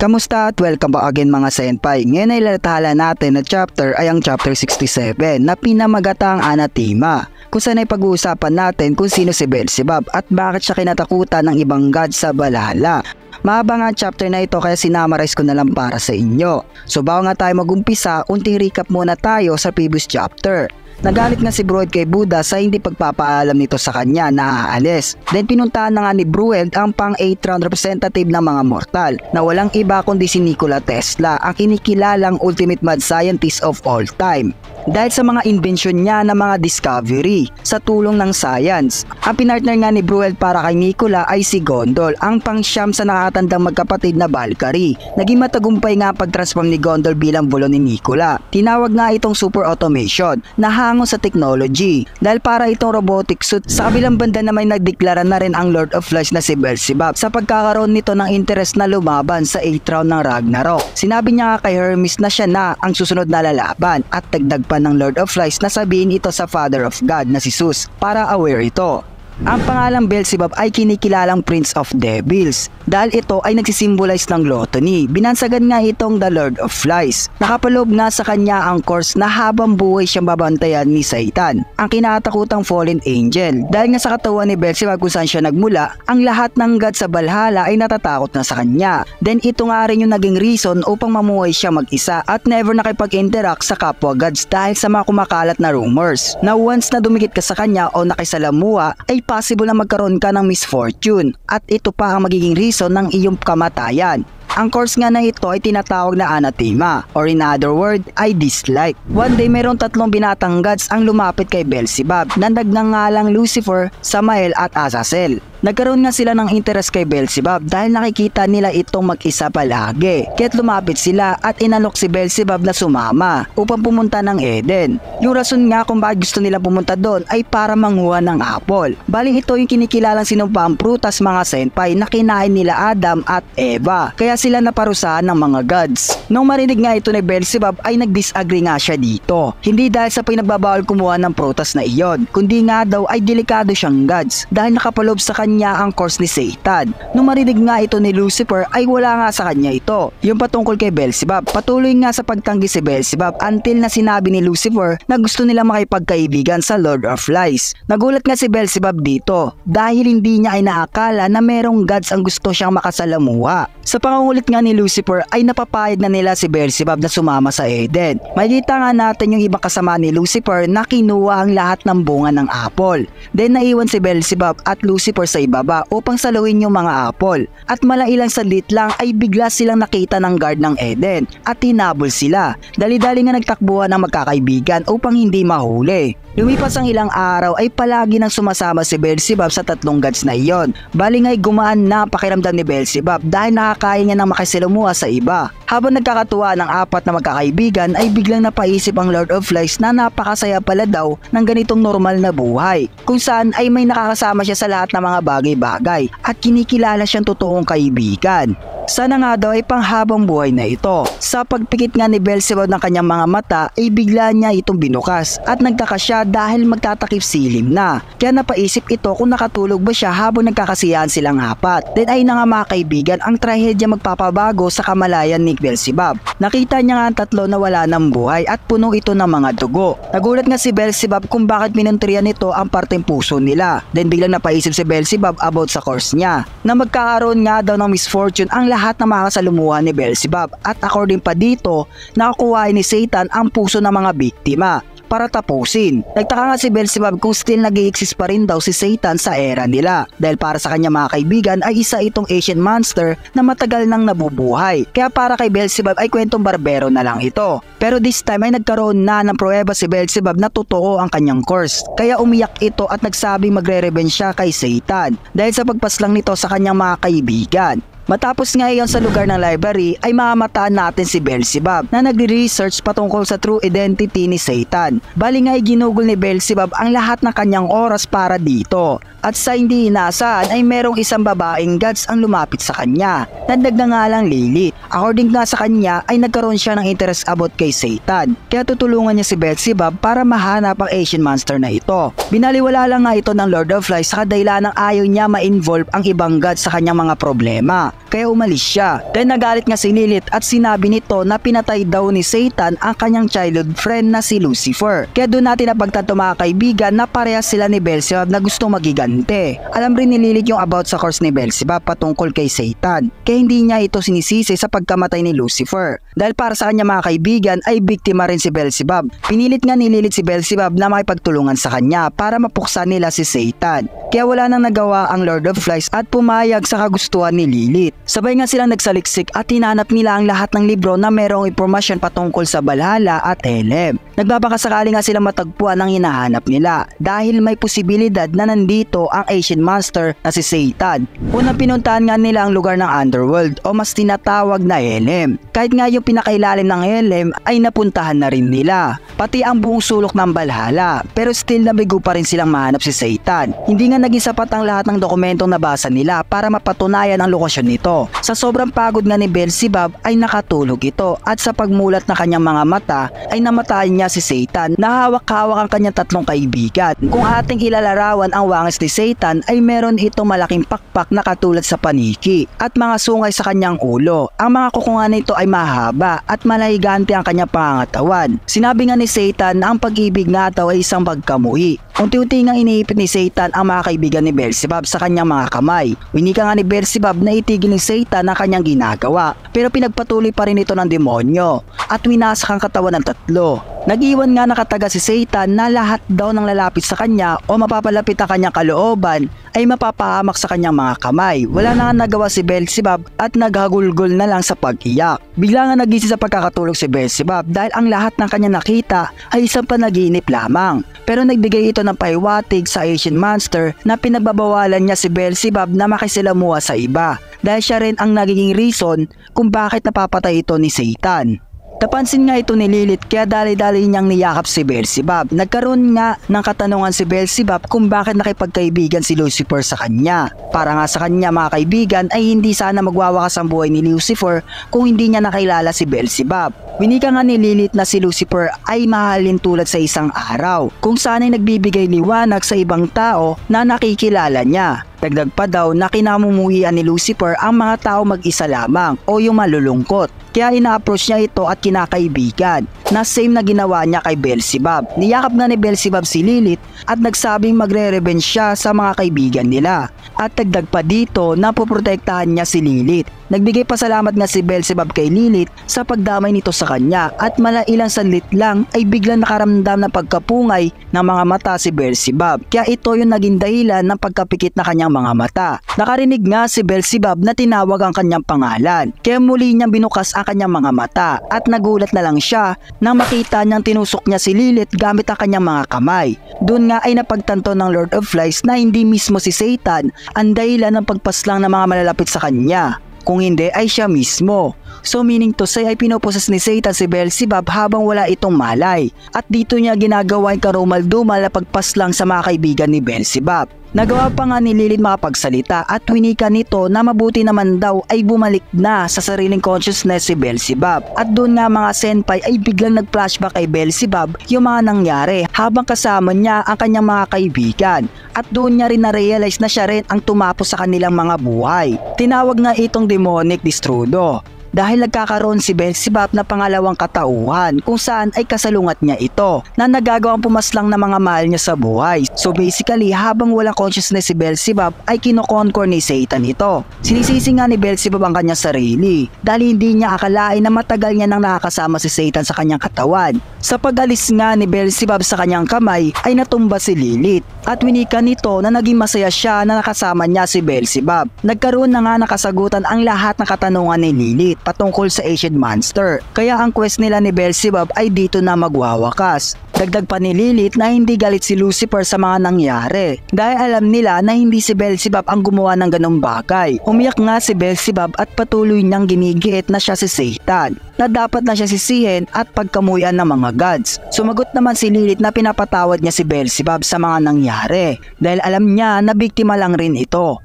Kamusta at welcome back again mga senpai. Ngayon ay lathala natin na chapter ay ang chapter 67 na pinamagatang anathema, kung saan ay pag-uusapan natin kung sino si Beelzebub at bakit siya kinatakutan ng ibang god sa Valhalla. Mahaba nga ang chapter na ito kaya sinamarize ko na lang para sa inyo. So bago nga tayo mag-umpisa, unting recap muna tayo sa previous chapter. Nagalit nga si Bruheld kay Buddha sa hindi pagpapaalam nito sa kanya na aalis. Then pinuntahan na nga ni Bruheld ang pang-8 round representative ng mga mortal na walang iba kundi si Nikola Tesla, ang kinikilalang ultimate mad scientist of all time. Dahil sa mga invention niya na mga discovery sa tulong ng science. Ang pinartner nga ni Bruheld para kay Nikola ay si Gondol, ang pang-siyam sa nakakatandang magkapatid na Valkyrie. Naging matagumpay nga pag-transform ni Gondol bilang bulo ni Nikola. Tinawag nga itong super automation na hango sa technology dahil para itong robotic suit. Sa kabilang banda na may nagdeklara na rin ang Lord of Flies na si Beelzebub sa pagkakaroon nito ng interest na lumaban sa 8th round ng Ragnarok. Sinabi niya nga kay Hermes na siya na ang susunod na lalaban at dagdag pa ng Lord of Flies na sabihin ito sa Father of God na si Zeus para aware ito. Ang pangalang Beelzebub ay kinikilalang Prince of Devils dahil ito ay nagsisimbolize ng gluttony. Binansagan nga itong the Lord of Flies. Nakapaloob nga sa kanya ang curse na habang buhay siyang babantayan ni Satan, ang kinatatakutang fallen angel. Dahil nga sa katawan ni Beelzebub kung saan siya nagmula, ang lahat ng god sa Valhalla ay natatakot na sa kanya. Then ito nga rin yung naging reason upang mamuhay siya mag-isa at never nakipag-interact sa kapwa gods dahil sa mga kumakalat na rumors na once na dumikit ka sa kanya o nakisalamuha ay possible na magkaroon ka ng misfortune at ito pa ang magiging reason ng iyong kamatayan. Ang course nga na ito ay tinatawag na anathema or in other word ay dislike. One day mayroong 3 binatang gods ang lumapit kay Beelzebub na nagngangalang Lucifer, Samael at Azazel. Nagkaroon nga sila ng interest kay Beelzebub dahil nakikita nila itong mag-isa palagi. Kaya't lumapit sila at inalok si Beelzebub na sumama upang pumunta ng Eden. Yung rason nga kung bakit gusto nila pumunta doon ay para manguha ng apple. Baling ito yung kinikilalang sinumpang prutas mga senpai na kinain nila Adam at Eva. Kaya sila naparusahan ng mga gods. Nung marinig nga ito ni Beelzebub ay nag-disagree nga siya dito. Hindi dahil sa pinagbabawal kumuha ng prutas na iyon, kundi nga daw ay delikado siyang gods dahil nakapaloob sa kanya ang curse ni Satan. Nung marinig nga ito ni Lucifer ay wala nga sa kanya ito. Yung patungkol kay Beelzebub, patuloy nga sa pagtanggi si Beelzebub until na sinabi ni Lucifer na gusto nila makipagkaibigan sa Lord of Flies. Nagulat nga si Beelzebub dito dahil hindi niya ay naakala na merong gods ang gusto siyang makasalamuha. Sa pangungulit nga ni Lucifer ay napapayag na nila si Beelzebub na sumama sa Eden. Makikita nga natin yung ibang kasama ni Lucifer na kinuha ang lahat ng bunga ng apple. Then naiwan si Beelzebub at Lucifer sa ibaba upang saluhin yung mga apple. At malailang sandlit lang ay bigla silang nakita ng guard ng Eden at hinabol sila. Dali-dali nga nagtakbuhan ng magkakaibigan upang hindi mahuli. Lumipas ang ilang araw ay palagi nang sumasama si Beelzebub sa 3 gods na iyon. Bali nga'y gumaan na pakiramdam ni Beelzebub dahil nakakaya niya ng makisilamuha sa iba. Habang nagkakatuwa ng 4 na magkakaibigan ay biglang napaisip ang Lord of Flies na napakasaya pala daw ng ganitong normal na buhay, kung saan ay may nakakasama siya sa lahat ng mga bagay-bagay at kinikilala siyang totoong kaibigan. Sana nga daw ay panghabang buhay na ito. Sa pagpikit nga ni Beelzebub ng kanyang mga mata ay bigla niya itong binukas at nagtaka siya dahil magtatakip silim na. Kaya napaisip ito kung nakatulog ba siya habang nagkakasiyahan silang 4. Then ay na nga mga kaibigan ang trahedya magpapabago sa kamalayan ni Beelzebub. Nakita niya nga ang 3 na wala ng buhay at puno ito ng mga dugo. Nagulat nga si Beelzebub kung bakit minuntriyan nito ang parteng puso nila. Then biglang napaisip si Beelzebub about sa curse niya na magkakaroon nga daw ng misfortune ang lahat na makasalumuha ni Beelzebub at according pa dito nakakuha ni Satan ang puso ng mga biktima para tapusin. Nagtaka nga si Beelzebub kung still nag-i-exist pa rin daw si Satan sa era nila dahil para sa kanya mga kaibigan ay isa itong ancient monster na matagal nang nabubuhay. Kaya para kay Beelzebub ay kwentong barbero na lang ito. Pero this time ay nagkaroon na ng pruweba si Beelzebub na totoo ang kanyang curse. Kaya umiyak ito at nagsabing magre-revenge siya kay Satan dahil sa pagpaslang nito sa kanyang mga kaibigan. Matapos nga iyon sa lugar ng library ay makamataan natin si Beelzebub na nagre-research patungkol sa true identity ni Satan. Bali nga ay ginugol ni Beelzebub ang lahat ng kanyang oras para dito. At sa hindi inaasahan ay merong isang babaeng gods ang lumapit sa kanya na nagngangalang Lilith. According nga sa kanya ay nagkaroon siya ng interest about kay Satan. Kaya tutulungan niya si Beelzebub para mahanap ang Asian monster na ito. Binaliwala lang nga ito ng Lord of Flies sa kadahilan ng ayaw niya ma-involve ang ibang gods sa kanyang mga problema. kaya umalis siya. Then nagalit nga si Lilith at sinabi nito na pinatay daw ni Satan ang kanyang childhood friend na si Lucifer. Kaya doon natin napagtanto mga kaibigan na parehas sila ni Beelzebub na gustong magigante. Alam rin ni Lilith yung about sa curse ni Beelzebub patungkol kay Satan. Kaya hindi niya ito sinisisi sa pagkamatay ni Lucifer. Dahil para sa kanya mga kaibigan ay biktima rin si Beelzebub. Pinilit nga ni Lilith si Beelzebub na makipagtulungan sa kanya para mapuksan nila si Satan. Kaya wala nang nagawa ang Lord of Flies at pumayag sa kagustuhan ni Lilith. Sabay nga silang nagsaliksik at hinanap nila ang lahat ng libro na merong impormasyon patungkol sa Valhalla at Helem. Nagbabakasakali nga silang matagpuan ang hinahanap nila dahil may posibilidad na nandito ang ancient monster na si Satan. Unang pinuntahan nga nila ang lugar ng Underworld o mas tinatawag na Helem. Kahit nga yung pinakailalim ng Helem ay napuntahan na rin nila. Pati ang buong sulok ng Valhalla, pero still nabigo pa rin silang mahanap si Satan. Hindi nga naging sapat ang lahat ng dokumentong nabasa nila para mapatunayan ang lokasyon nito. Sa sobrang pagod nga ni Beelzebub ay nakatulog ito at sa pagmulat ng kanyang mga mata ay namatayan niya si Satan na hawak-hawak ang kanyang tatlong kaibigan. Kung ating ilalarawan ang wangis ni Satan ay meron itong malaking pakpak na katulad sa paniki at mga sungay sa kanyang ulo. Ang mga kukungan nito ay mahaba at malahigante ang kanyang pangangatawan. Sinabi nga ni Satan na ang pag-ibig nga daw ay isang pagkamuhi. Unti-unti nga iniipit ni Satan ang mga kaibigan ni Beelzebub sa kanyang mga kamay. Winika nga ni Beelzebub na itigil ni Satan ang kanyang ginagawa, pero pinagpatuloy pa rin ito ng demonyo at winasak ang katawan ng tatlo. Nag-iwan nga nakataga si Satan na lahat daw ng lalapit sa kanya o mapapalapit ang kanyang kalooban ay mapapahamak sa kanyang mga kamay. Wala na nga nagawa si Beelzebub at naghagulgol na lang sa pag-iyak. Bigla nga nagising sa pagkakatulog si Beelzebub dahil ang lahat ng kanyang nakita ay isang panaginip lamang. Pero nagbigay ito ng pahiwatig sa ancient monster na pinagbabawalan niya si Beelzebub na makisilamuha sa iba dahil siya rin ang nagiging reason kung bakit napapatay ito ni Satan. Napansin nga ito ni Lilith kaya dali-dali niyang niyakap si Beelzebub. Nagkaroon nga ng katanungan si Beelzebub kung bakit nakipagkaibigan si Lucifer sa kanya. Para nga sa kanya mga kaibigan ay hindi sana magwawakas ang buhay ni Lucifer kung hindi niya nakilala si Beelzebub. Winika nga ni Lilith na si Lucifer ay mahalin tulad sa isang araw kung saan ay nagbibigay liwanag sa ibang tao na nakikilala niya. Dagdag pa daw na kinamumuhian ni Lucifer ang mga tao mag-isa lamang o yung malulungkot. Kaya ina-approach niya ito at kinakaibigan na same na ginawa niya kay Beelzebub. Niyakap nga ni Beelzebub si Lilith at nagsabing magre-revenge siya sa mga kaibigan nila. At dagdag pa dito na poprotektahan niya si Lilith. Nagbigay pasalamat nga si Beelzebub kay Lilith sa pagdamay nito sa kanya at mala ilang sandlit lang ay biglang nakaramdam ng pagkapungay ng mga mata si Beelzebub. Kaya ito yung naging dahilan ng pagkapikit na kanyang mga mata. Nakarinig nga si Beelzebub na tinawag ang kanyang pangalan. Kaya muli niyang binukas ang kanyang mga mata at nagulat na lang siya nang makita niyang tinusok niya si Lilith gamit ang kanyang mga kamay. Doon nga ay napagtanto ng Lord of Flies na hindi mismo si Satan ang dahilan ng pagpaslang ng mga malalapit sa kanya. Kung hindi ay siya mismo. So meaning to say ay pinoposes ni Satan si Beelzebub habang wala itong malay. At dito niya ginagawa yung karumal-dumal na pagpaslang sa mga kaibigan ni Beelzebub. Nagawa pa nga ni Lilith makapagsalita at winika nito na mabuti naman daw ay bumalik na sa sariling consciousness si Beelzebub. At doon nga mga senpai ay biglang nag-flashback kay Beelzebub yung mga nangyari habang kasama niya ang kanyang mga kaibigan. At doon niya rin na-realize na siya rin ang tumapos sa kanilang mga buhay. Tinawag nga itong demonic destrudo. Dahil nagkakaroon si Beelzebub na pangalawang katauhan kung saan ay kasalungat niya ito na nagagawang pumaslang ng mga mahal niya sa buhay. So basically habang walang consciousness si Beelzebub ay kinokonkor ni Satan ito. Sinisisi nga ni Beelzebub ang kanyang sarili dahil hindi niya akalain na matagal niya nang nakakasama si Satan sa kanyang katawan. Sa pag-alis nga ni Beelzebub sa kanyang kamay ay natumba si Lilith at winika nito na naging masaya siya na nakasama niya si Beelzebub. Nagkaroon na nga nakasagutan ang lahat ng katanungan ni Lilith patungkol sa ancient monster. Kaya ang quest nila ni Beelzebub ay dito na magwawakas. Dagdag pa ni Lilith na hindi galit si Lucifer sa mga nangyari dahil alam nila na hindi si Beelzebub ang gumawa ng ganong bagay. Umiyak nga si Beelzebub at patuloy niyang ginigiit na siya si Satan na dapat na siya sisihin at pagkamuyan ng mga gods. Sumagot naman si Lilith na pinapatawad niya si Beelzebub sa mga nangyari dahil alam niya na biktima lang rin ito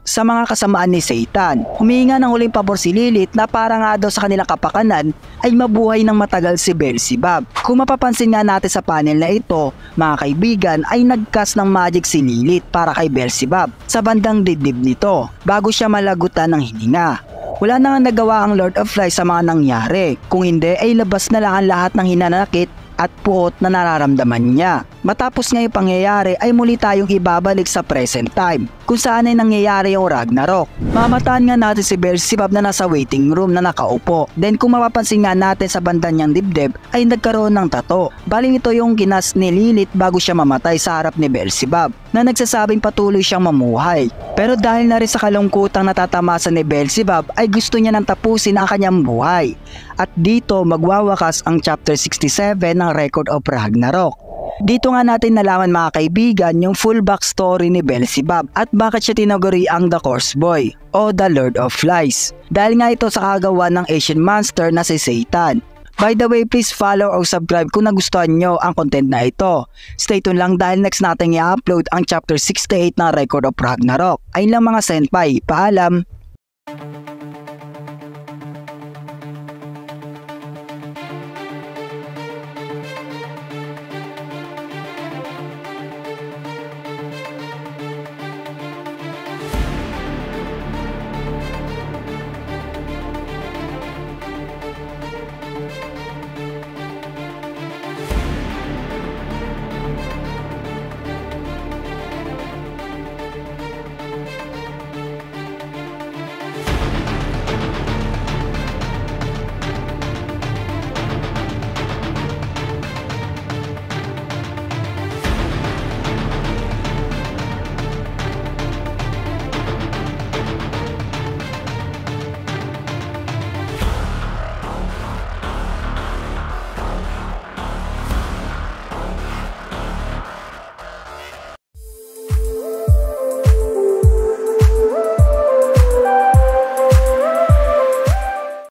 sa mga kasamaan ni Satan. Huminga ng huling pabor si Lilith na para nga daw sa kanilang kapakanan ay mabuhay ng matagal si Beelzebub. Kung mapapansin nga natin sa panel na ito, mga kaibigan, ay nagcast ng magic si Lilith para kay Beelzebub sa bandang dibdib nito bago siya malagutan ng hininga. Wala na nga nagawa ang Lord of Lies sa mga nangyari, kung hindi ay labas na lang ang lahat ng hinanakit at puot na nararamdaman niya. Matapos nga yung pangyayari ay muli tayong ibabalik sa present time, kung saan ay nangyayari yung Ragnarok. Mamataan nga natin si Beelzebub na nasa waiting room na nakaupo. Then kung mapapansin nga natin sa banda niyang dibdib ay nagkaroon ng tato. Baling ito yung ginas ni Lilith bago siya mamatay sa harap ni Beelzebub, na nagsasabing patuloy siyang mamuhay. Pero dahil na rin sa kalungkutang natatamasa ni Beelzebub ay gusto niya nang tapusin ang kanyang buhay. At dito magwawakas ang chapter 67 ng Record of Ragnarok. Dito nga natin nalaman mga kaibigan yung full backstory ni Beelzebub at bakit siya tinaguri ang The Curse Boy o The Lord of Lies. Dahil nga ito sa kagawa ng Asian monster na si Satan. By the way, please follow or subscribe kung nagustuhan nyo ang content na ito. Stay tuned lang dahil next natin i-upload ang chapter 68 ng Record of Ragnarok. Ayun lang mga senpai, paalam!